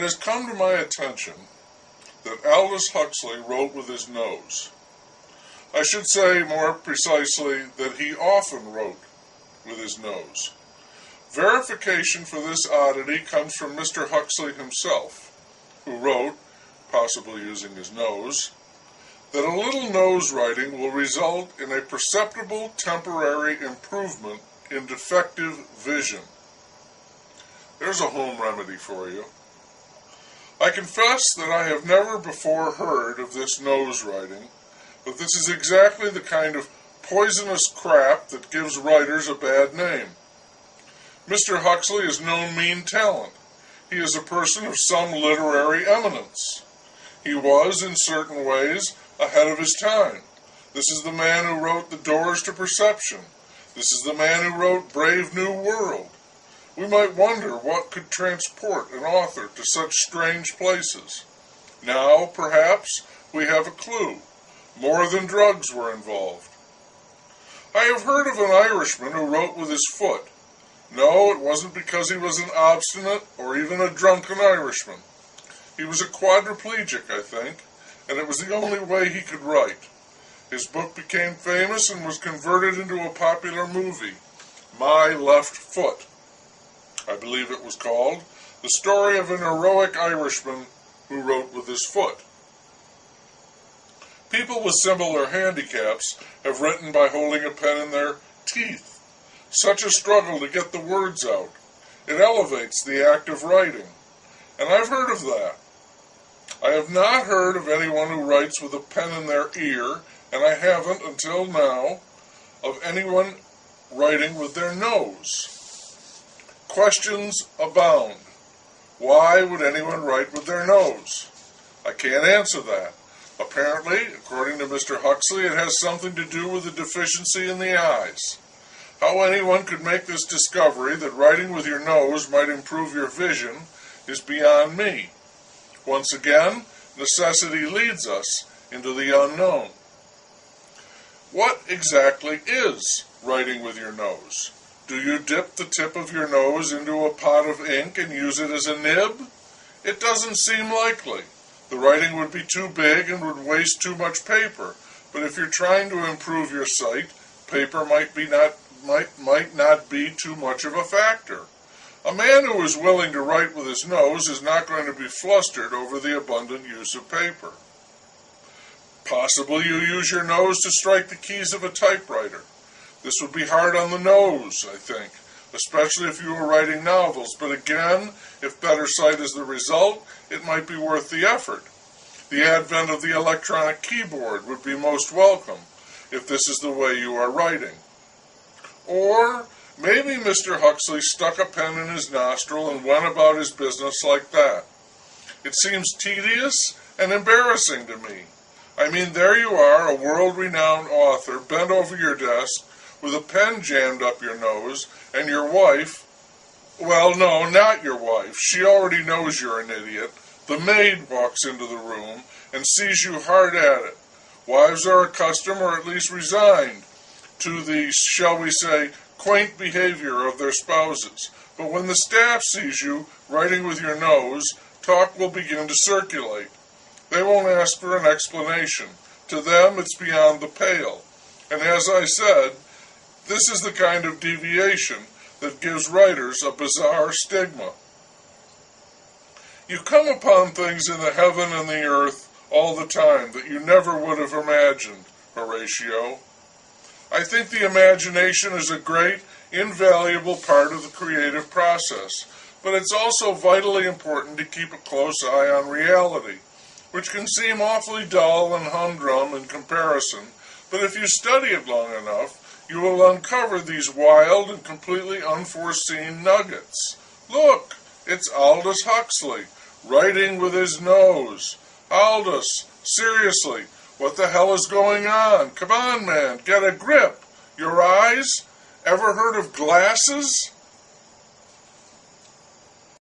has come to my attention that Aldous Huxley wrote with his nose. I should say more precisely that he often wrote with his nose. Verification for this oddity comes from Mr. Huxley himself, who wrote, possibly using his nose, that a little nose writing will result in a perceptible temporary improvement in defective vision. There's a home remedy for you. I confess that I have never before heard of this nose writing, but this is exactly the kind of poisonous crap that gives writers a bad name. Mr. Huxley is no mean talent. He is a person of some literary eminence. He was, in certain ways, ahead of his time. This is the man who wrote The Doors to Perception. This is the man who wrote Brave New World. We might wonder what could transport an author to such strange places. Now, perhaps, we have a clue. More than drugs were involved. I have heard of an Irishman who wrote with his foot. No, it wasn't because he was an obstinate or even a drunken Irishman. He was a quadriplegic, I think, and it was the only way he could write. His book became famous and was converted into a popular movie, My Left Foot, I believe it was called, the story of an heroic Irishman who wrote with his foot. People with similar handicaps have written by holding a pen in their teeth. Such a struggle to get the words out. It elevates the act of writing. And I've heard of that. I have not heard of anyone who writes with a pen in their ear, and I haven't, until now, of anyone writing with their nose. Questions abound. Why would anyone write with their nose? I can't answer that. Apparently, according to Mr. Huxley, it has something to do with a deficiency in the eyes. How anyone could make this discovery that writing with your nose might improve your vision is beyond me. Once again, necessity leads us into the unknown. What exactly is writing with your nose? Do you dip the tip of your nose into a pot of ink and use it as a nib? It doesn't seem likely. The writing would be too big and would waste too much paper. But if you're trying to improve your sight, paper might not be too much of a factor. A man who is willing to write with his nose is not going to be flustered over the abundant use of paper. Possibly you use your nose to strike the keys of a typewriter. This would be hard on the nose, I think, especially if you were writing novels. But again, if better sight is the result, it might be worth the effort. The advent of the electronic keyboard would be most welcome if this is the way you are writing. Or maybe Mr. Huxley stuck a pen in his nostril and went about his business like that. It seems tedious and embarrassing to me. I mean, there you are, a world-renowned author, bent over your desk, with a pen jammed up your nose, and your wife, well, no, not your wife, she already knows you're an idiot. The maid walks into the room and sees you hard at it. Wives are accustomed, or at least resigned, to the, shall we say, quaint behavior of their spouses. But when the staff sees you writing with your nose, talk will begin to circulate. They won't ask for an explanation. To them, it's beyond the pale. And as I said, this is the kind of deviation that gives writers a bizarre stigma. You come upon things in the heaven and the earth all the time that you never would have imagined, Horatio. I think the imagination is a great, invaluable part of the creative process, but it's also vitally important to keep a close eye on reality, which can seem awfully dull and humdrum in comparison, but if you study it long enough, you will uncover these wild and completely unforeseen nuggets. Look, it's Aldous Huxley, writing with his nose. Aldous, seriously, what the hell is going on? Come on, man, get a grip. Your eyes? Ever heard of glasses?